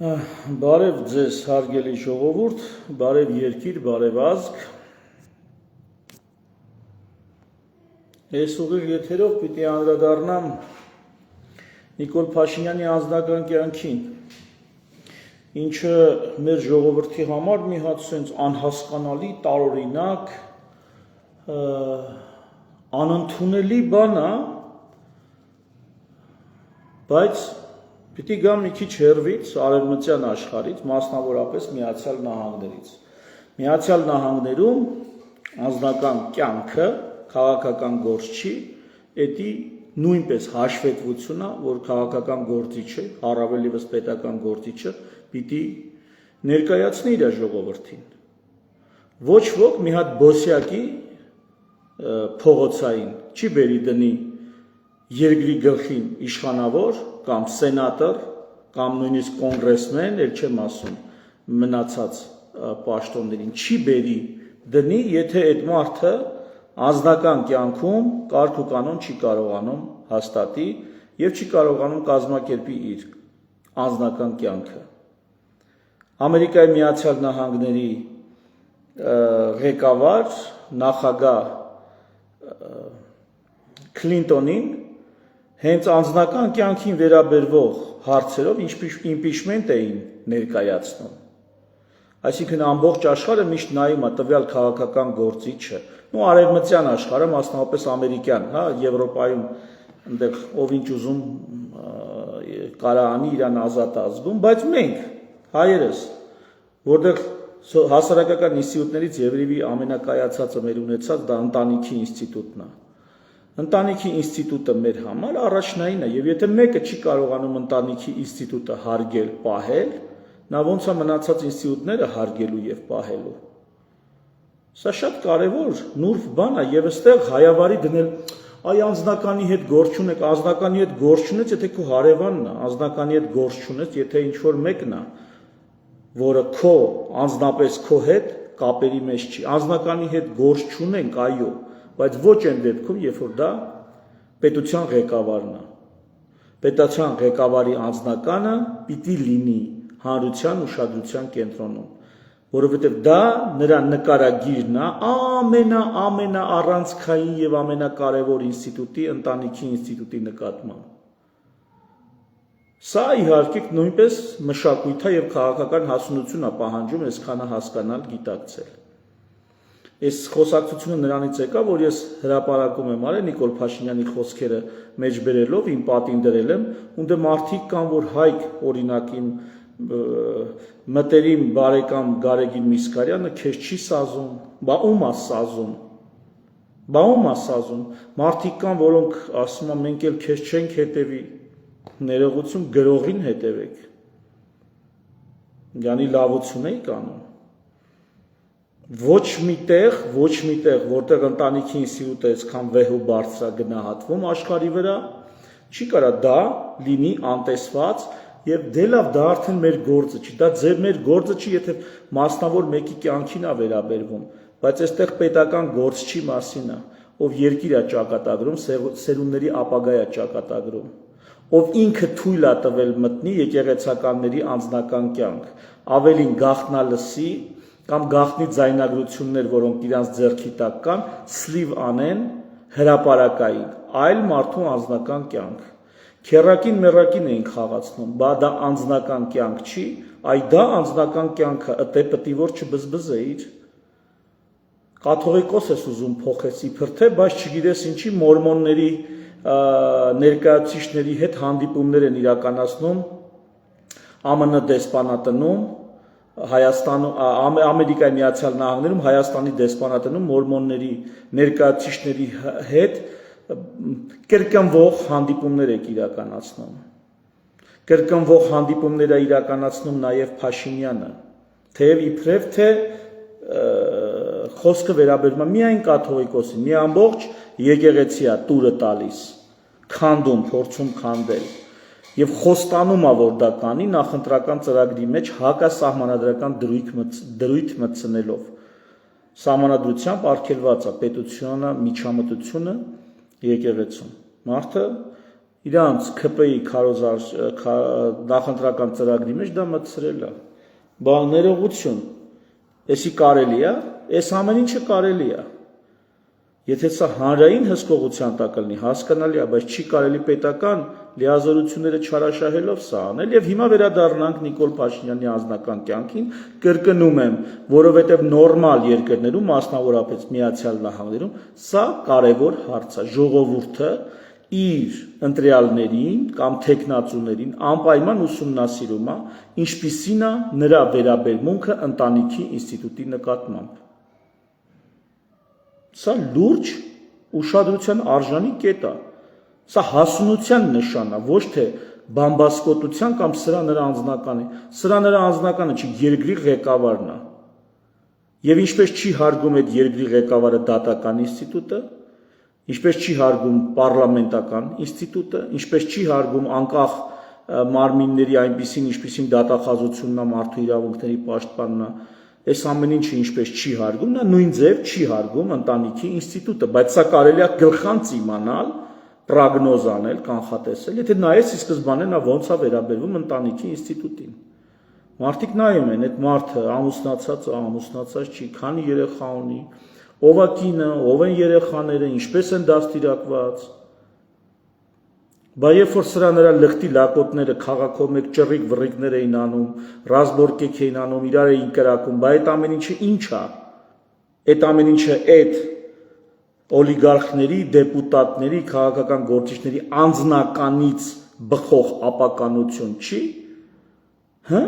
Բարև ձեզ հարգելի ժողովուրդ, բարև երկիր, բարև ազգ։ Ես ուղիղ եթերով պիտի անդրադառնամ Նիկոլ Փաշինյանի անձնական կյանքին, ինչը մեր ժողովրդի համար մի հատ սենց անհասկանալի, տարօրինակ, անընդունելի բան է, բայց պիտի գամ մի քիչ հեռվից, արևմտյան աշխարհից, մասնավորապես Միացյալ Նահանգներից։ Միացյալ Նահանգներում անձնական կյանքը քաղաքական գործ չի, էդի նույնպես հաշվետվությունն է, որ քաղաքական գործիչը, առավել ևս պետական գործիչը պիտի ներկայացնի իր ժողովրդին։ Ոչ ոք մի հատ բոսյակի փողոցային չի բերի դնի երկրի գլխին իշխանավոր կամ սենատոր կամ նույնիսկ կոնգրեսմեն, էլ չեմ ասում մնացած պաշտոններին, չի բերի դնի, եթե այդ մարդը անձնական կյանքում կարգ ու կանոն չի կարողանում հաստատի եւ չի կարողանում կազմակերպի իր անձնական կյանքը։ Ամերիկայի Միացյալ Նահանգների ղեկավար նախագահ Քլինտոնին հենց անձնական կյանքին վերաբերվող հարցերով իմպիչմենտ էին ներկայացնում։ Այսինքն ամբողջ աշխարհը միշտ նայում է տվյալ քաղաքական գործիչը, ու արևմտյան աշխարհը, մասնավորապես ամերիկյան, հա, Եվրոպայում այնտեղ ով ինչ ուզում կարա անի, իրան ազատ ազգում, բայց մենք հայերս, որտեղ հասարակական ինստիտուտներից երևի ամենակայացածը մեր ունեցած դա ընտանիքի ինստիտուտն է։ Ընտանիքի ինստիտուտը մեր համար առաջնային է, եւ եթե մեկը չի կարողանում ընտանիքի ինստիտուտը հարգել, պահել, նա ոնց է մնացած ինստիտուտները հարգելու եւ պահելու։ Սա շատ կարևոր նուրբ բան է եւ այստեղ հայավարի դնել այ անձնականի հետ գործ չունեք, անձնականի հետ գործ չունես, եթե քո հարևանն է, անձնականի հետ գործ չունես, եթե ինչ որ մեկն է, որը քո անձնապես քո հետ կապերի մեջ չի, անձնականի հետ գործ չունենք, այո, բայց ոչ այն դեպքում, երբ որ դա պետության ղեկավարն է։ Պետության ղեկավարի անձնականը պիտի լինի հանրության ուշադրության կենտրոնում, որովհետև դա նրա նկարագիրն է ամենա առանցքային եւ ամենակարևոր ինստիտուտի, ընտանիքի ինստիտուտի նկատմամբ։ Սա իհարկե նույնպես մշակույթ է եւ քաղաքական հասունություն է պահանջում այսքանը հասկանալ, գիտակցել։ Այս խոսակցությունը նրանից եկա, որ ես հրապարակում եմ արել Նիկոլ Փաշինյանի խոսքերը մեջբերելով, իմ պատին դրել եմ, ունդը մարդիկ կան, որ Հայկ օրինակին մտերիմ բարեկամ Գարեգին Միսկարյանը քեզ չի սազում, բա ում է սազում։ Բա ում է սազում։ Մարդիկ կան, որոնք ասում են մենք էլ քեզ չենք հետևի, ներողություն գրողին հետևեք։ Յանի լավություն էի կանում։ Ոչ միտեղ, որտեղ ընտանիքի ինստիտուտը այսքան վեհ ու բարձր է գնահատվում աշխարհի վրա, չի կարա դա լինի անտեսված եւ դե լավ դա արդեն մեր գործը չի, դա մեր գործը չի, եթե մասնավոր մեկի կյանքին է վերաբերվում, բայց այստեղ պետական գործ չի մասին է, ով երկիր է ճակատագրում, սերունդների ապագա է ճակատագրում, ով ինքը թույլ է տվել մտնի եկեղեցականների անձնական կյանք, ավելին գաղտնալսի կամ գաղտնի ձայնագրություններ, որոնք իրանց ձեռքի տակ կան, սլիվ անեն հրապարակային, այլ մարդու անձնական կյանք։ Քերակին մերակին էին խաղացնում, բա դա անձնական կյանք չի, այ դա անձնական կյանքը, ըտե պտի որ չբզբզեիր։ Կաթողիկոս ես ուզում փոխես իբր թե, բայց չգիտես ինչի մորմոնների ներկայացուցիչների հետ հանդիպումներ են իրականացնում ԱՄՆ դեսպանատնում, Հայաստանում, Ամերիկայի Միացյալ Նահանգներում, Հայաստանի դեսպանատնում մորմոնների ներկայացուցիչների հետ կրկնվող հանդիպումներ եք իրականացնում։ Կրկնվող հանդիպումներ է իրականացնում նաև Փաշինյանը, թեև իբրև թե խոսքը վերաբերում է միայն կաթողիկոսին, մի ամբողջ եկեղեցի է տուրը տալիս, քանդում, փորձում քանդել։ Եվ խոստանում է, որ դա կանի նախընտրական ծրագրի մեջ հակասահմանադրական դրույթ մտցնելով։ Սահմանադրությամբ արգելված է պետությունը, միջամտությունը եկեղեցում։ Մարդը իրանց ԿՊ-ի նախընտրական ծրագրի մեջ դա մտցրել է։ Բա ներողություն, էսի կարելի է, այս ամեն ինչը կարելի է։ Եթե սա հանրային հսկողության տակ լինի, հասկանալի է, բայց չի կարելի պետական լիազորությունները չարաշահելով սա անել, եւ հիմա վերադառնանք Նիկոլ Փաշինյանի անձնական կյանքին, կրկնում եմ, որովհետեւ նորմալ երկրներում, մասնավորապես Միացյալ Նահանգներում, սա կարևոր հարց է, ժողովուրդը իր ընտրյալներին կամ թեկնածուներին անպայման ուսումնասիրում է, ինչպիսին է նրա վերաբերմունքը ընտանիքի ինստիտուտի նկատմամբ։ Սա լուրջ ուշադրության արժանի կետ է, սա հասունության նշան է, ոչ թե բամբասկոտության կամ սրա նրա անձնականի, սրա նրա անկանը չի, երկրի ղեկավարն է։ Եվ ինչպես չի հարգում այդ երկրի ղեկավարը դատական ինստիտուտը, ինչպես չի հարգում պարլամենտական ինստիտուտը, ինչպես չի հարգում անկախ մարմինների այնպիսին, ինչպիսին դատախազությունն է, մարդու իրավունքների պաշտպանն է, այս ամեն ինչը ինչպես չի հարգում, նա նույն ձև չի հարգում ընտանիքի ինստիտուտը, բայց սա կարելի է գլխանց իմանալ, պրոգնոզ անել, կանխատեսել, եթե նայես ի սկզբանե նա ոնց է վերաբերվում ընտանիքի ինստիտուտին։ Մարդիկ նայում են, այդ մարդը ամուսնացած չի, քանի երեխա ունի, ով է կինը, ով են երեխաները, ինչպես են դաստիարակված։ Բա երբ որ սրա նրա լխտի լակոտները քաղաքով մեկ ճռիկ վռիկներ էին անում, ռազմորկեք էին անում, իրար էին կրակում, բա այդ ամեն ինչը ինչ է։ Այդ ամեն ինչը այդ օլիգարխների, դեպուտատների, քաղաքական գործիչների անձնականից բխող ապականություն չի։ Հա՞։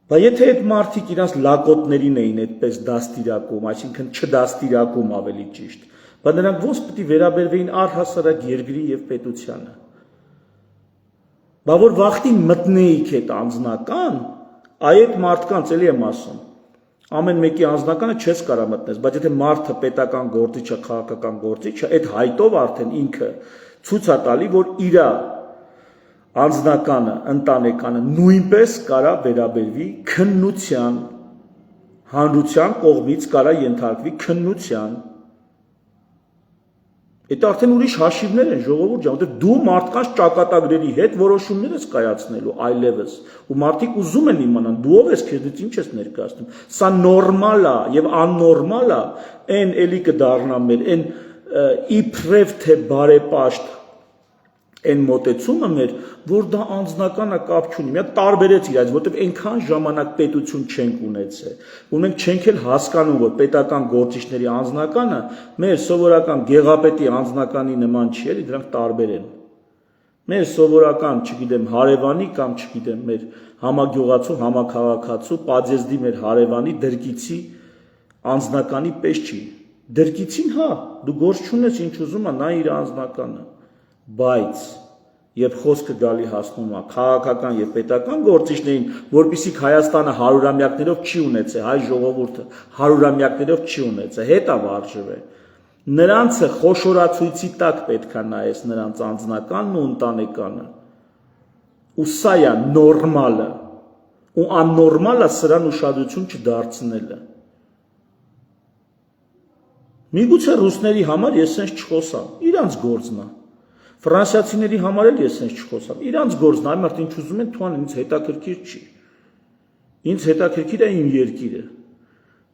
Բա եթե այդ մարդիկ իրանց լակոտներին էին այդպես դաստիարակում, այսինքն չդաստիարակում ավելի ճիշտ, բա նրանք ոնց պետք է վերաբերվեին առհասարակ երկրի եւ պետությանը։ Բա որ վախտին մտնեիք այդ անձնական, այդ մարդկանց էլի եմ ասում, ամեն մեկի անձնականը չես կարա մտնես, բայց եթե մարդը պետական գործիչ է, քաղաքական գործիչ է, այդ հայտով արդեն ինքը ցույց է տալի, որ իր անձնականը, ընտանեկանը նույնպես կարա վերաբերվի քննության, հանրության կողմից կարա ենթարկվի քննության։ Այդ արդեն ուրիշ հաշիվներ են, ժողովուրդ ջան, որտեղ դու մարդկանց ճակատագրերի հետ որոշումներ ես կայացնելու այլևս, ու մարդիկ ուզում են իմանալ, դու ով ես, քեզնից ինչ ես ներկայացնում։ Սա նորմալ է եւ աննորմալ է, այն էլի կդառնա մեր, այն իբրև թե բարեպաշտ այն մոտեցումը մեր, որ դա անձնականը կապ չունի, մի հատ տարբերեց իրաց, որտեղ այնքան ժամանակ պետություն չենք ունեցել, ու մենք չենք էլ հասկանում, որ պետական գործիչների անձնականը մեր սովորական գեղապետի անձնականի նման չի, էլի դրանք տարբեր են։ Մեր սովորական, չգիտեմ, հարևանի կամ չգիտեմ, մեր համագյուղացու, համաքաղաքացու, պատժեզդի մեր հարևանի դրկիցի անձնականի պես չի։ Դրկիցին, հա, դու գործ չունես, ինչ ուզում է, նա իր անձնականը։ Բայց երբ խոսքը գալի հասնում է քաղաքական եւ պետական գործիչներին, որպիսիք Հայաստանը հարյուրամյակներով չի ունեցել, հայ ժողովուրդը հարյուրամյակներով չի ունեցել, հետա վարժվել։ Նրանցը խոշորացույցի տակ պետք է նայես նրանց անձնականն ու ընտանեկանը։ Ու սա է նորմալը, ու աննորմալը սրան ուշադրություն չդարձնելը։ Միգուցե ռուսների համար ես sense չխոսամ, իրանց գործն է։ Ֆրանսիացիների համար էլ ես sense չխոսամ, իրանց գործն է, այ մարդ ինչ ուզում են թողան, ինձ հետաքրքիր չի։ Ինձ հետաքրքիր է իմ երկիրը,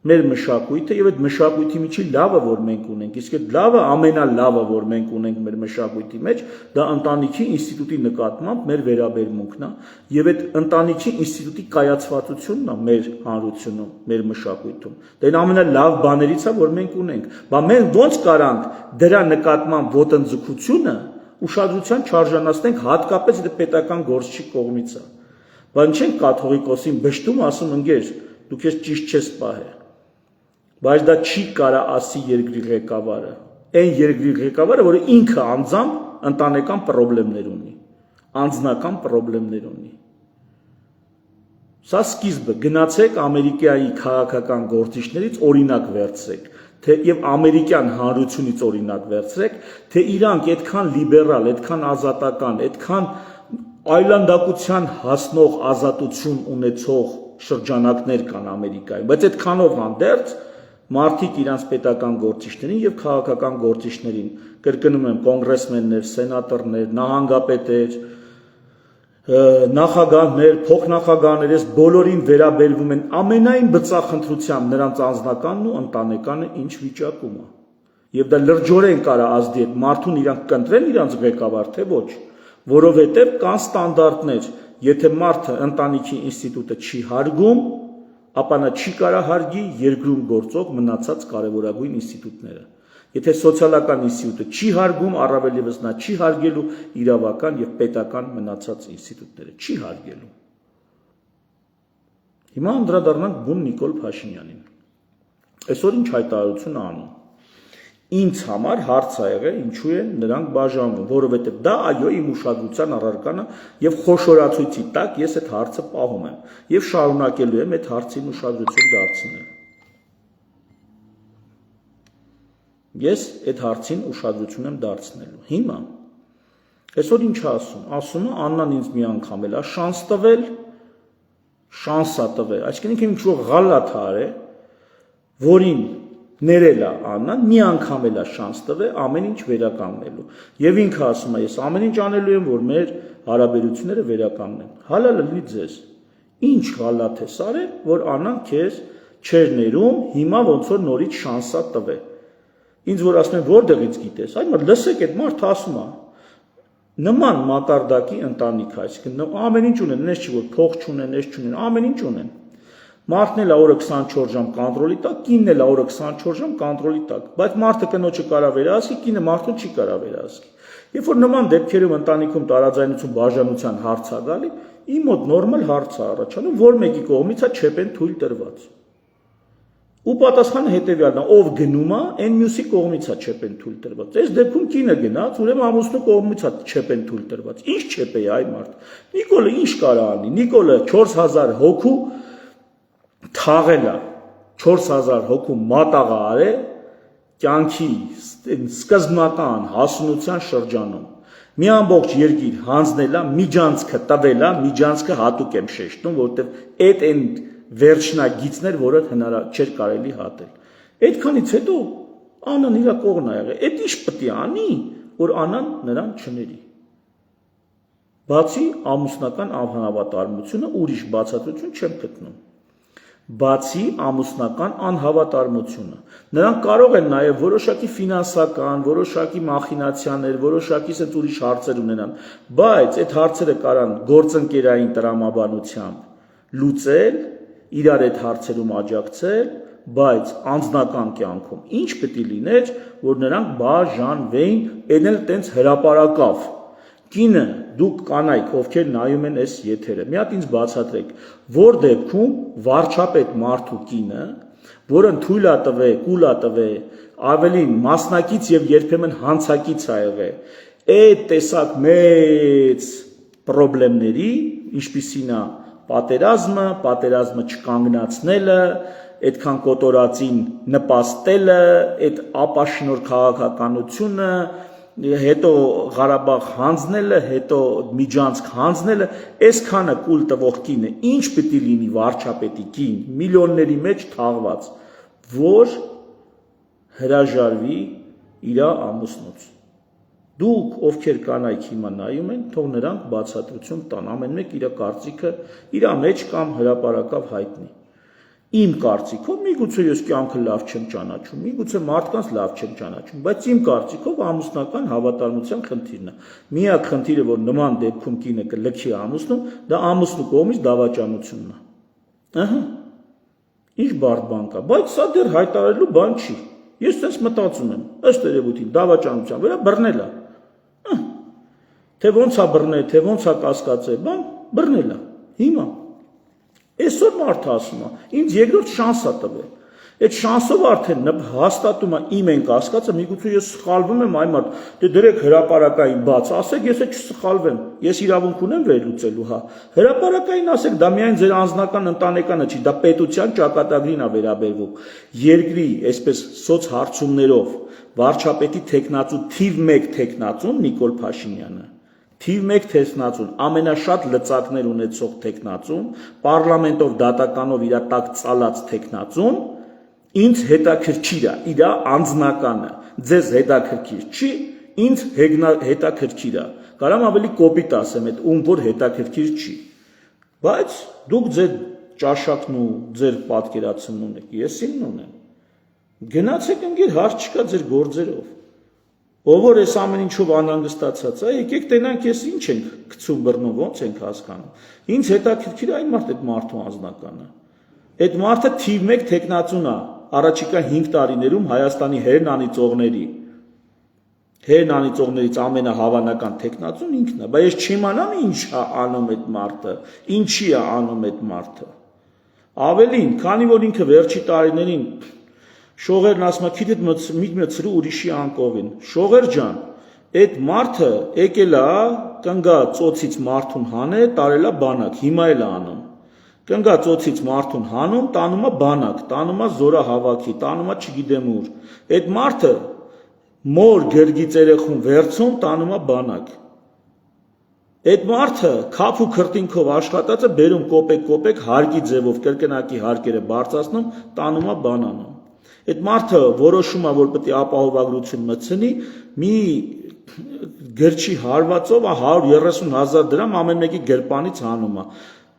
մեր մշակույթը եւ այդ մշակույթի միջի լավը, որ մենք ունենք, իսկ այդ լավը ամենալավը, որ մենք ունենք մեր մշակույթի մեջ, դա ընտանիքի ինստիտուտի նկատմամբ մեր վերաբերմունքն է եւ այդ ընտանիքի ինստիտուտի կայացվածությունն է մեր հանրությունում, մեր մշակույթում։ Դա այն ամենալավ բաներից է, որ մենք ունենք։ Բա մենք ոնց կարանք դրա նկատմամբ ոտնձգությունը ուշադրության չարժանացնենք, հատկապես եթե պետական գործչի կողմից է։ Բան չենք կաթողիկոսին բշտում, ասում ընկեր, դու քեզ ճիշտ չես պահել։ Բայց դա չի կարա ասի երկրի ղեկավարը, այն երկրի ղեկավարը, որը ինքը անձամբ ընտանեկան խնդիրներ ունի, անձնական խնդիրներ ունի։ Սա սկիզբը, գնացեք Ամերիկայի քաղաքական գործիչներից օրինակ վերցրեք, թե եւ ամերիկյան հանրությունից օրինակ վերցրեք, թե իրանք այդքան լիբերալ, այդքան ազատական, այդքան այլանդակության հասնող ազատություն ունեցող շրջանակներ կան Ամերիկայում, բայց այդքանով հանդերձ մարդիկ իրանց պետական գործիչներին եւ քաղաքական գործիչներին, կրկնում եմ, կոնգրեսմեններ, սենատորներ, նահանգապետեր, նախագահներ, փոխնախագահներ, այս բոլորին վերաբերվում են ամենայն բծախնդրությամբ նրանց անձնականն ու ընտանեկանը ինչ վիճակում է։ Եվ դա լրջորեն կարա ազդի այդ մարդուն իրանք կընտրեն իրանց ղեկավար, թե ոչ, որովհետև կան ստանդարտներ, եթե մարդը ընտանիքի ինստիտուտը չի հարգում, ապա նա չի կարա հարգի երկրում գործող մնացած կարևորագույն ինստիտուտները։ Եթե սոցիալական ինստիտուտը չի հարգում, առավել ևս նա չի հարգելու իրավական եւ պետական մնացած ինստիտուտները, չի հարգելու։ Հիմա անդրադառնանք բուն Նիկոլ Փաշինյանին։ Այսօր ինչ հայտարարություն է անում։ Ինձ համար հարց ա եղել, ինչու են նրանք բաժանվում, որովհետև դա այո իմ ուշադրության առարկան է եւ խոշորացույցի տակ ես այդ հարցը պահում եմ եւ շարունակելու եմ այդ հարցին ուշադրություն դարձնել։ Ես այդ հարցին ուշադրություն եմ դարձնելու։ Հիմա այսօր ինչ ասում։ Ասում է Աննան ինձ մի անգամ էլ է շանս տվել, շանսա տվել, այսինքն ինչ-որ գալաթ արե, որին ներել է Աննան, մի անգամ էլ է շանս տվել ամեն ինչ վերականգնելու։ Եվ ինքը ասում է, ես ամեն ինչ անելու եմ, որ մեր հարաբերությունները վերականգնեն։ Հալա լի ձեզ։ Ինչ գալաթ ես արել, որ Աննան քեզ չեր ներում, հիմա ոնց որ նորից շանսա տվել։ Ինձ որ ասում են որտեղից գիտես, այ մա լսեք այդ մարդը ասում է։ Նման մակարդակի ընտանիք, այսինքն ամեն ինչ ունեն, նես չի որ փող չունեն, նես չունեն, ամեն ինչ ունեն։ Մարդն էլ օրը 24 ժամ կոնտրոլի տակ, կինն էլ օրը 24 ժամ կոնտրոլի տակ, բայց մարդը կնոջը կարա վերահսկի, կինը մարդուն չի կարա վերահսկի։ Երբ որ նման դեպքերում ընտանիքում տարաձայնություն բաժանության հարց է գալի, իմ մոտ նորմալ հարց է առաջանում, որ մեկի կողմից է չեպեն թույլ տրված։ Ու պատասխանը հետևյալն է, ով գնում է, այն մյուսի կողմից է չեպեն թույլ տրված։ Այս դեպքում կինը գնաց, ուրեմն ամուսնու կողմից է չեպեն թույլ տրված։ Ինչ չեպե այ մարդ։ Նիկոլը ինչ կարա անի։ Նիկոլը 4000 հոգու թաղել է, 4000 հոգու մատաղ արել կյանքի սկզբնական հասունության շրջանում։ Մի ամբողջ երկիր հանձնել է, միջանցքը տվել է, միջանցքը հատուկ եմ շեշտում, որովհետև այդ այն վերջնագիծներ, որը չէր կարելի հատել։ Այդքանից հետո Աննան իր կողմն է եղել։ Այդ ինչ պետք է անի, որ Աննան նրան չների։ Բացի ամուսնական անհավատարմությունը, ուրիշ բացատրություն չեմ գտնում։ Բացի ամուսնական անհավատարմությունը։ Նրանք կարող են նաև որոշակի ֆինանսական, որոշակի մախինացիաներ, որոշակի սենց ուրիշ հարցեր ունենան, բայց այդ հարցերը կարան գործընկերային տրամաբանությամբ լուծել, իրար այդ հարցերում աջակցել, բայց անձնական կյանքում ինչ պետք է լիներ, որ նրանք բաժանվեին, այն էլ տենց հրապարակավ։ Կինը, դուք կանայք, ովքեր նայում են այս եթերը, մի հատ ինձ բացատրեք, որ դեպքում վարչապետ մարդու կինը, որն թույլ է տվել, կուլ է տվել, ավելին մասնակից եւ երբեմն հանցակից է եղել, այդ տեսակ մեծ խնդիրների, ինչպիսին է պատերազմը չկանգնացնելը, այդքան կոտորածին նպաստելը, այդ ապաշնոր քաղաքականությունը, հետո Ղարաբաղ հանձնելը, հետո Միջանցք հանձնելը, այսքանը կուլ տվող կինը ինչ պետք է լինի վարչապետի կին, միլիոնների մեջ թաղված, որ հրաժարվի իր ամուսնուց։ Դուք, ովքեր կանայք հիմա նայում են, թող նրանք բացատրություն տան, ամեն մեկ իր կարծիքը իր մեջ կամ հրապարակավ հայտնի։ Իմ կարծիքով, միգուցե ես կյանքը լավ չեմ ճանաչում, միգուցե մարդկանց լավ չեմ ճանաչում, բայց իմ կարծիքով ամուսնական հավատարմության խնդիրն է։ Միակ խնդիրը, որ նման դեպքում կինը կլքի ամուսնուն, դա ամուսնու կողմից դավաճանությունն է։ Ահա։ Ինչ բարդ բան կա, բայց սա դեռ հայտարարելու բան չի։ Ես ցես մտածում եմ, ըստ երևույթին դավաճանության վրա բռնել է։ Թե ոնց է բռնել, թե ոնց է կասկածել, բան բռնել է։ Հիմա այսօր մարդը ասում է, ինձ երկրորդ շանս է տվել։ Այդ շանսով արդեն հաստատում է իմ այն կասկածը, միգուցե ես սխալվում եմ, այ մարդ, դե դրեք հրապարակային բաց, ասեք, ես չսխալվեմ, ես իրավունք ունեմ վերլուծելու, հա։ Հրապարակային ասեք, դա միայն ձեր անձնական ընտանեկանը չի, դա պետության ճակատագրին է վերաբերվում։ Երկրի, այսպես սոցհարցումներով վարչապետի թեկնածու թիվ 1 թեկնածուն Նիկոլ Փաշինյանը, թիվ 1 թեկնածուն, ամենաշատ լծակներ ունեցող թեկնածուն, պարլամենտով դատականով իր տակ ծալած թեկնածուն, Ինձ հետաքրքիր է իր անձնականը, ձեզ հետաքրքիր չի, ինձ հետաքրքիր է։ Կարամ ավելի կոպիտ ասեմ, այդ ում որ հետաքրքիր չի։ Բայց դուք ձեր ճաշակն ու ձեր պատկերացումն ունեք, ես իմն ունեմ։ Գնացեք ընկեր, հարց չկա ձեր գործերով։ Ով որ այս ամեն ինչով անհանգստացած է, եկեք տենանք ես ինչ ենք գցում բռնում, ոնց ենք հասկանում։ Ինձ հետաքրքիր է այն մարդու անձնականը։ Այդ մարդը թիվ 1 տեխնացուն է առաջիկա 5 տարիներում Հայաստանի հերն անիծողներից ամենահավանական տեխնացուն ինքն է, բայց ես չիմանամ ինչ է անում այդ մարդը, ինչի է անում այդ մարդը։ Ավելին, քանի որ ինքը վերջի տարիներին Շողերն ասում է, քիթդ միտ ուրիշի անկողին։ Շողեր ջան, այդ մարդը եկել է կնգա ծոցից մարդուն հանե, տարել է բանակ, հիմա էլ է անում։ Կնգա ծոցից մարդուն հանում, տանում է բանակ, տանում է զորահավաքի, տանում է չգիտեմ ուր։ Այդ մարդը մոր գրգից երեխուն վերցում, տանում է բանակ։ Այդ մարդը քափ ու քրտինքով աշխատած է, բերում կոպեկ հարկի ձևով կրկնակի հարկերը բարձրացնում, տանում է բանանում։ Այդ մարդը որոշում է, որ պետք է ապահովագրություն մտցնի, մի գրչի հարվածով 130,000 դրամ ամեն մեկի գրպանից հանում է։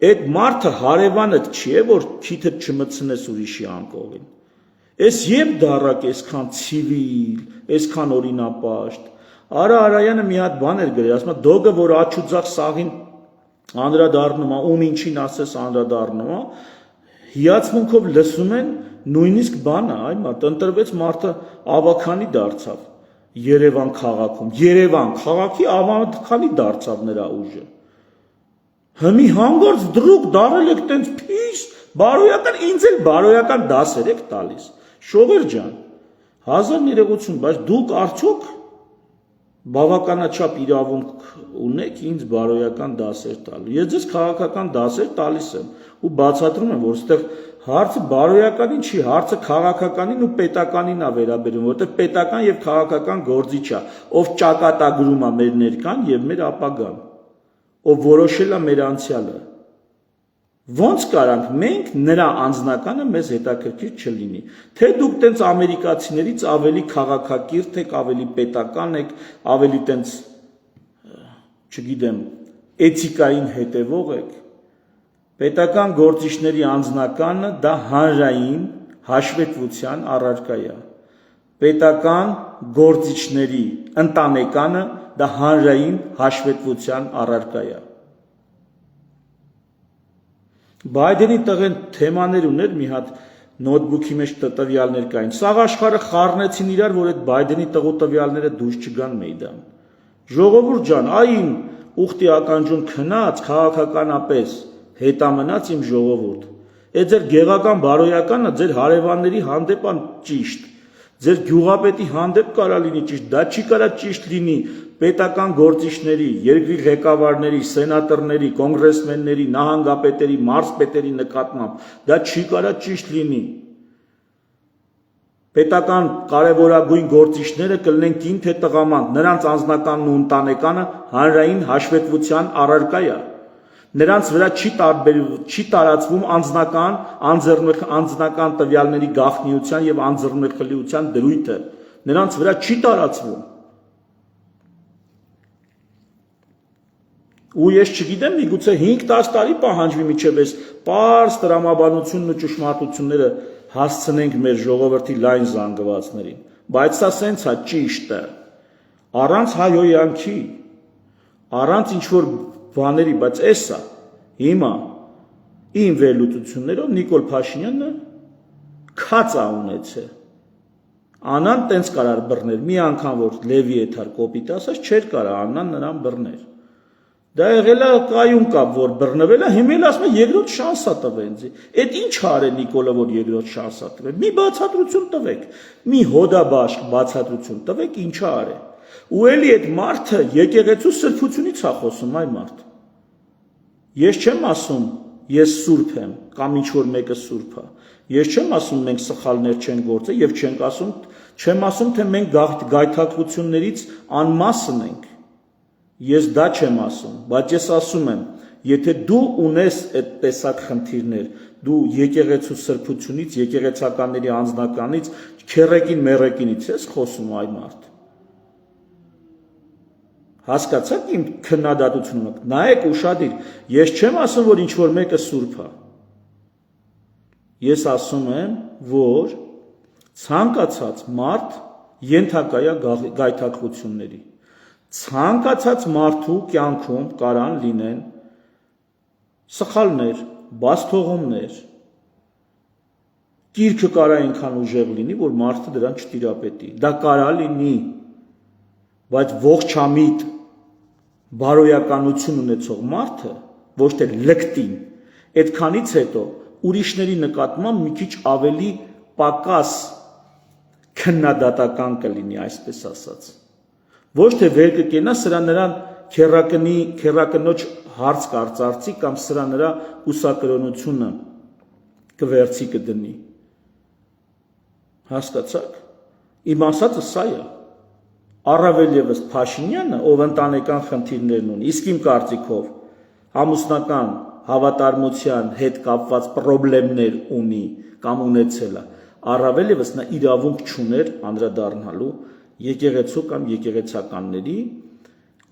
Այդ մարդը հարևանդ չի է, որ քիթդ չմտցնես ուրիշի անկողին։ Էս երբ դարակ այսքան ցիվիլ, այսքան օրինապաշտ։ Արա Արայանը մի հատ բան էր գրել, ասում է դոգը, որ աչուձախ սաղին անդրադառնում է, ում ինչին ասես անդրադառնում է, հիացմունքով լսում են նույնիսկ բանը, այ մարդ ընտրվեց մարդը ավականի դարձավ Երևան քաղաքում, Երևան քաղաքի ավականի դարձավ նրա ուժը։ Հիմի հանգարց դրուկ դարել եք տենց փիս, բարոյական, ինձ էլ բարոյական դասեր եք տալիս։ Շողեր ջան, 1000 բայց դուք արդյոք բավականաչափ իրավունք ունեք ինձ բարոյական դասեր տալու։ Ես ձեզ քաղաքական դասեր տալիս եմ ու բացատրում եմ, որ այստեղ հարցը բարոյականին չի, հարցը քաղաքականին ու պետականին է վերաբերում, որտեղ պետական եւ քաղաքական գործիչ է, ով ճակատագրում է մեր ներկան եւ մեր ապագան, ով որոշել է մեր անցյալը։ Ոնց կարանք մենք նրա անձնականը մեզ հետաքրքիր չլինի, թե դուք տենց ամերիկացիներից ավելի քաղաքակիրթ եք, ավելի պետական եք, ավելի տենց, չգիտեմ, էթիկային հետևող եք։ Պետական գործիչների անձնականը դա հանրային հաշվետվության առարկա է։ Պետական գործիչների ընտանեկանը դա հանրային հաշվետվության առարկա է։ Բայդենի տղեն թեմաներ ուներ մի հատ նոթբուքի մեջ տվյալներ կային։ Սաղ աշխարհը խառնեցին իրար, որ այդ Բայդենի տղու տվյալները դուրս չգան մեյդան։ Ժողովուրդ ջան, այն ուխտի ականջուն քնած քաղաքականապես հետամնաց իմ ժողովուրդ։ Այդ ձեր գեղական բարոյականը ձեր հարևանների հանդեպ ան ճիշտ, ձեր գյուղապետի հանդեպ կարա լինի ճիշտ, դա չի կարա ճիշտ լինի պետական գործիչների, երկրի ղեկավարների, սենատորների, կոնգրեսմենների, նահանգապետերի, մարզպետերի նկատմամբ, դա չի կարա ճիշտ լինի։ Պետական կարևորագույն գործիչները կլինեն կին թե տղամանկ, նրանց անձնականն ու ընտանեկանը հանրային հաշվետվության առարկա է։ Նրանց վրա չի տարածվում անձնական տվյալների գաղտնիության եւ անձեռնխլիության դրույթը։ Նրանց վրա չի տարածվում։ Ու ես չգիտեմ, միգուցե 5-10 տարի պահանջվի միջև այս պարզ տրամաբանությունն ու ճշմարտությունները հասցնենք մեր ժողովրդի լայն զանգվածներին, բայց սա սենց է ճիշտը, առանց հայհոյանքի, առանց ինչ-որ բաների, բայց էսա, հիմա իմ վերլուծություններով Նիկոլ Փաշինյանը քացա ունեցե, անան տենց կարար բռներ, մի անգամ որ Լևի եթար կոպիտ ասած, չէր կարա անան նրան բռներ, դա եղել է կայուն կապ, որ բռնվել է, հիմա էլ ասում է երկրորդ շանսա տվե ինձ, այդ ինչ արե Նիկոլը, որ երկրորդ շանսա տվե, մի բացատրություն տվեք, մի հոդաբաշխ բացատրություն տվեք, ինչա արե, ու էլի այդ մարդը եկեղեցու սրբությունից է խոսում, այ մարդ, ես չեմ ասում, ես սուրբ եմ, կամ ինչ-որ մեկը սուրբ է, ես չեմ ասում մենք սխալներ չենք գործել և չեմ ասում, թե մենք գայթակղություններից անմասն ենք, ես դա չեմ ասում, բայց ես ասում եմ, եթե դու ունես այդ տեսակ խնդիրներ, դու եկեղեցու սրբությունից, եկեղեցականների անձնականից, քերեկին մերեկինից ես խոսում այ մարդ։ Հասկացաք իմ քննադատությունը, նայեք ուշադիր, ես չեմ ասում, որ ինչ-որ մեկը սուրբ է։ Ես ասում եմ, որ ցանկացած մարդ ենթակա է գայթակղությունների։ Ցանկացած մարդու կյանքում կարան լինեն սխալներ, բացթողումներ։ Գիրքը կարա այնքան ուժեղ լինի, որ մարդը դրան չտիրապետի։ Դա կարա լինի, բայց ողջամիտ բարոյականություն ունեցող մարդը ոչ թե լկտին, այդքանից հետո ուրիշների նկատմամբ մի քիչ ավելի պակաս քննադատական կլինի, այսպես ասած։ Ոչ թե վեր կկենա սրա նրան քերակնոջ հարց կարծարծի կամ սրա նրա ուսակրոնությունը կվերցի կդնի։ Հասկացաք։ Իմ ասածը սա է։ Առավել ևս Փաշինյանը, ով ընտանեկան խնդիրներն ունի, իսկ իմ կարծիքով ամուսնական հավատարմության հետ կապված խնդիրներ ունի կամ ունեցել է, առավել ևս նա իրավունք չուներ անդրադառնալու եկեղեցու կամ եկեղեցականների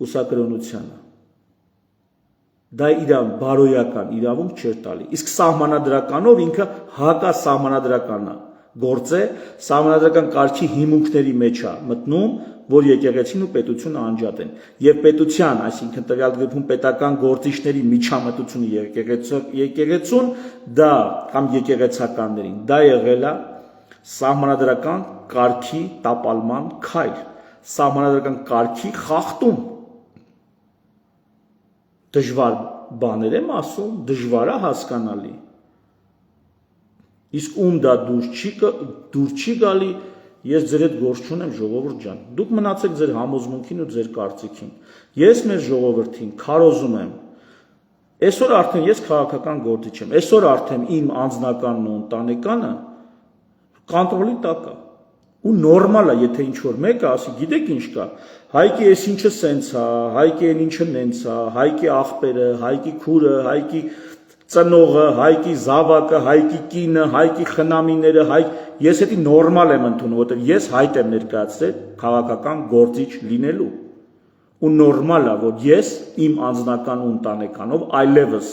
ուսակրոնությանը։ Դա իր բարոյական իրավունք չէր տալի։ Իսկ սահմանադրականով ինքը հակասահմանադրական է գործ է, սահմանադրական կարգի հիմունքների մեջ է մտնում, որ եկեղեցին ու պետությունը անջատեն։ Եվ պետության, այսինքն տվյալ դեպքում պետական գործիչների միջամտությունը եկեղեցուն, դա կամ եկեղեցականներին, դա եղել է սահմանադրական կարգի տապալման քայլ, սահմանադրական կարգի խախտում։ Դժվար բաներ եմ ասում, դժվար է հասկանալի։ Իսկ ում դա դուր չի գալի, ես ձեր հետ գործ չունեմ, ժողովուրդ ջան։ Դուք մնացեք ձեր համոզմունքին ու ձեր կարծիքին։ Ես մեր ժողովրդին քարոզում եմ։ Այսօր արդեն ես քաղաքական գործիչ եմ։ Այսօր արդեն իմ անձնականն ու ընտանեկանը կոնտրոլի տակ է։ Ու նորմալ է, եթե ինչ-որ մեկը ասի, գիտեք ինչ կա, Հայկի այս ինչը սենց է, Հայկի այն ինչը նենց է, Հայկի աղբերը, Հայկի քուրը, Հայկի ծնողը, Հայկի զավակը, Հայկի կինը, Հայկի խնամիները, ես դա նորմալ եմ ընդունում, որովհետև ես հայտ եմ ներկայացրել քաղաքական գործիչ լինելու։ Ու նորմալ է, որ ես իմ անձնական ու ընտանեկանով այլևս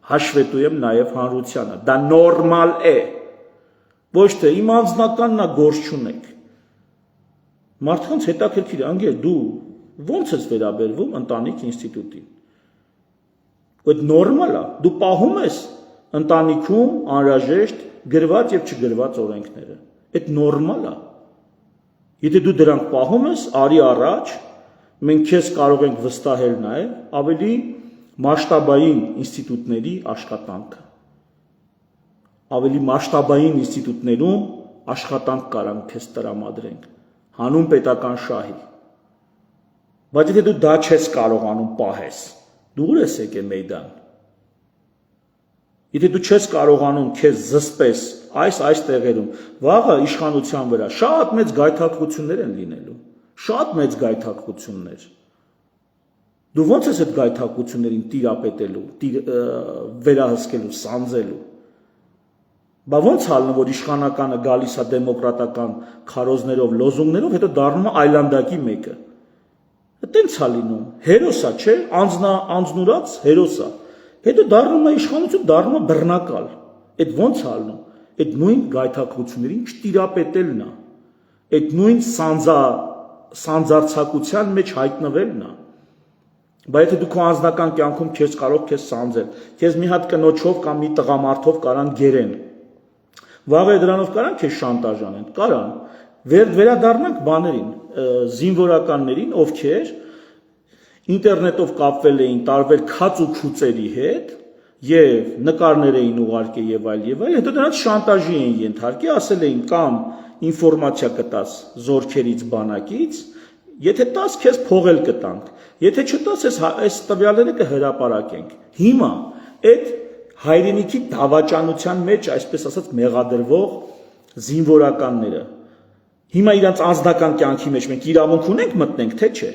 հաշվետու եմ նաև հանրությանը։ Դա նորմալ է։ Ոչ թե իմ անձնականն է գործ չունեք։ Մարդկանց հետաքրքիր է, անգեր դու ո՞նց ես վերաբերվում ընտանիք ինստիտուտին։ Այդ նորմալ է, դու պահում ես ընտանիքում անհրաժեշտ գրված եւ չգրված օրենքները։ Այդ նորմալ է։ Եթե դու դրանք պահում ես, արի առաջ, մենք քեզ կարող ենք վստահել նաեւ ավելի մասշտաբային ինստիտուտների աշխատանքը։ Ավելի մասշտաբային ինստիտուտներում աշխատանք կարանք քեզ տրամադրենք, հանուն պետական շահի։ Բայց եթե դու դա չես կարողանում պահես, դու ուր ես եկել մեյդան։ Եթե դու չես կարողանում քեզ զսպես այս տեղերում, վաղը իշխանության վրա շատ մեծ գայթակղություններ են լինելու, շատ մեծ գայթակղություններ։ Դու ո՞նց ես այդ գայթակղություններին տիրապետելու, վերահսկելու, սանձելու։ Բա ո՞նց ալնում, որ իշխանականը գալիս է դեմոկրատական քարոզներով, լոզունգներով, հետո դառնում է այլանդակի մեկը։ Այդտենց է լինում, հերոս է, չէ՞, անձնուրաց հերոս է։ Հետո դառնում է իշխանություն, դառնում է բռնակալ։ Այդ ո՞նց է ալնում։ Այդ նույն գայթակղություններին չտիրապետելն է։ Այդ նույն սանձարցակության մեջ հայտնվելն է։ Բայց եթե դու քո անձնական կյանքում քեզ կարող քեզ սանձել, քեզ մի հատ կնոջով կամ մի տղամարդով կարան գերեն։ Վաղը դրանով կարան քեզ շանտաժ անեն, կարան։ Վերադառնանք բաներին, զինվորականներին, ովքեր ինտերնետով կապվել էին տարբեր քաց ու քուծերի հետ եւ նկարներ էին ուղարկել եւ այլ, հետո նրանց շանտաժի էին ենթարկի, ասել էին կամ ինֆորմացիա կտաս զորքերից բանակից, եթե տաս քեզ փողել կտանք, եթե չտաս այս տվյալները կհրապարակենք։ Հիմա այդ հայրենիքի դավաճանության մեջ, այսպես ասած, մեղադրվող զինվորականները հիմա իրանց անձնական կյանքի մեջ մենք իրավունք ունենք մտնենք, թե չէ։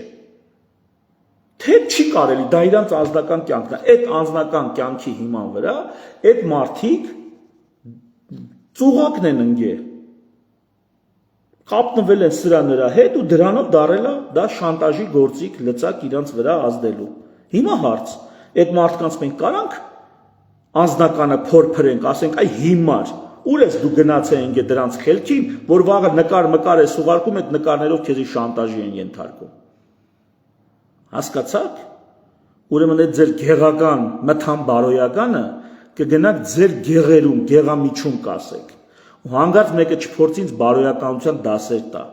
Թե չի կարելի, դա իրանց անձնական կյանքն է, այդ անձնական կյանքի հիման վրա այդ մարդիկ ծուղակն են ընկել, կապնվել են սրա նրա հետ ու դրանով դարել է դա շանտաժի գործիք լծակ իրանց վրա ազդելու։ Հիմա հարց, այդ մարդկանց մենք կարանք անձնականը փորփրենք, ասենք այ հիմար, ուր ես դու գնացել ենք դրանց խելքին, որ վաղը նկար ես ուղարկում, այդ նկարներով քեզի շանտաժի են ենթարկում։ Հասկացաք։ Ուրեմն այդ ձեր գեղական մթան բարոյականը կգնաք ձեր գեղերում, գեղամիջում կասեք։ Ու հանգարց մեկը չփորձի ինձ բարոյականության դասեր տա։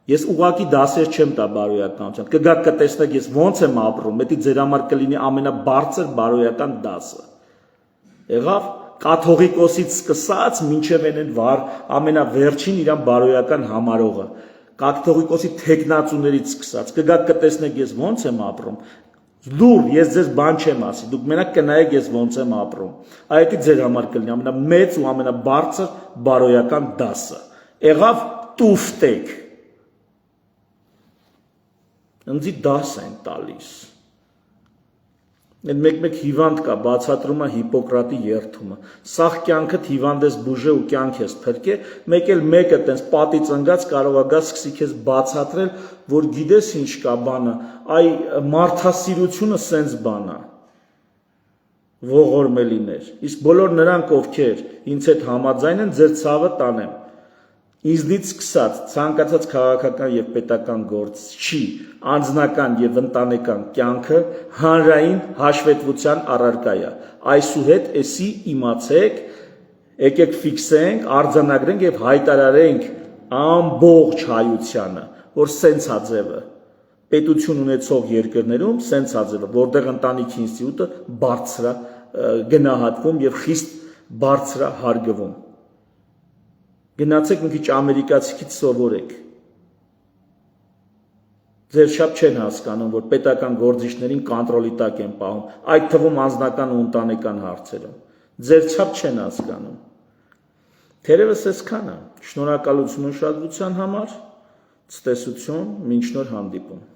Ես ուղակի դասեր չեմ տա բարոյականության։ Կգաք կտեսնեք ես ոնց եմ ապրում, դա ձեր համար կլինի ամենաբարձր բարոյական դասը։ Եղավ կաթողիկոսից սկսած մինչև այն վար ամենավերջին իրան բարոյական համարողը։ Կաթողիկոսի թեկնածուներից սկսած կգաք կտեսնեք ես ոնց եմ ապրում։ Լուր, ես ձեզ բան չեմ ասի, դուք մենակ կնայեք ես ոնց եմ ապրում։ Այդ ձեր համար կլինի ամենամեծ ու ամենաբարձր բարոյական դասը։ Եղավ տուֆտեք։ Ընձի դաս են տալիս։ Այդ մեկ հիվանդ կա, բացատրում է Հիպոկրատի երթումը։ Սաղ կյանքդ հիվանդ ես բուժե ու կյանք ես փրկե, մեկ էլ մեկը տենց պատից ընկած կարող է գա սկսի քեզ բացատրել, որ գիտես ինչ կա բանը, այ մարդասիրությունը սենց բան է։ Ողորմելիներ։ Իսկ բոլոր նրանք, ովքեր ինձ հետ համաձայն են, ձեր ցավը տանեմ։ Ինձնից սկսած ցանկացած քաղաքական եւ պետական գործ չի անձնական եւ ընտանեկան կյանքը հանրային հաշվետվության առարկա է։ Այսուհետ էսի իմացեք, եկեք ֆիքսենք, արձանագրենք եւ հայտարարենք ամբողջ հայությանը, որ սենց է ձևը։ Պետություն ունեցող երկրներում սենց է ձևը, որտեղ ընտանիքի ինստիտուտը բարձր է գնահատվում եւ խիստ բարձր է հարգվում։ Գնացեք մի քիչ ամերիկացիքից սովորեք։ Ձեր շապ չեն հասկանում, որ պետական գործիչներին կոնտրոլի տակ են պահում, այդ թվում անձնական ու ընտանեկան հարցերում։ Ձեր չափ չեն հասկանում։ Թերևս այսքանը։ Շնորհակալություն ուշադրության համար։ Ցտեսություն, մինչ նոր հանդիպում։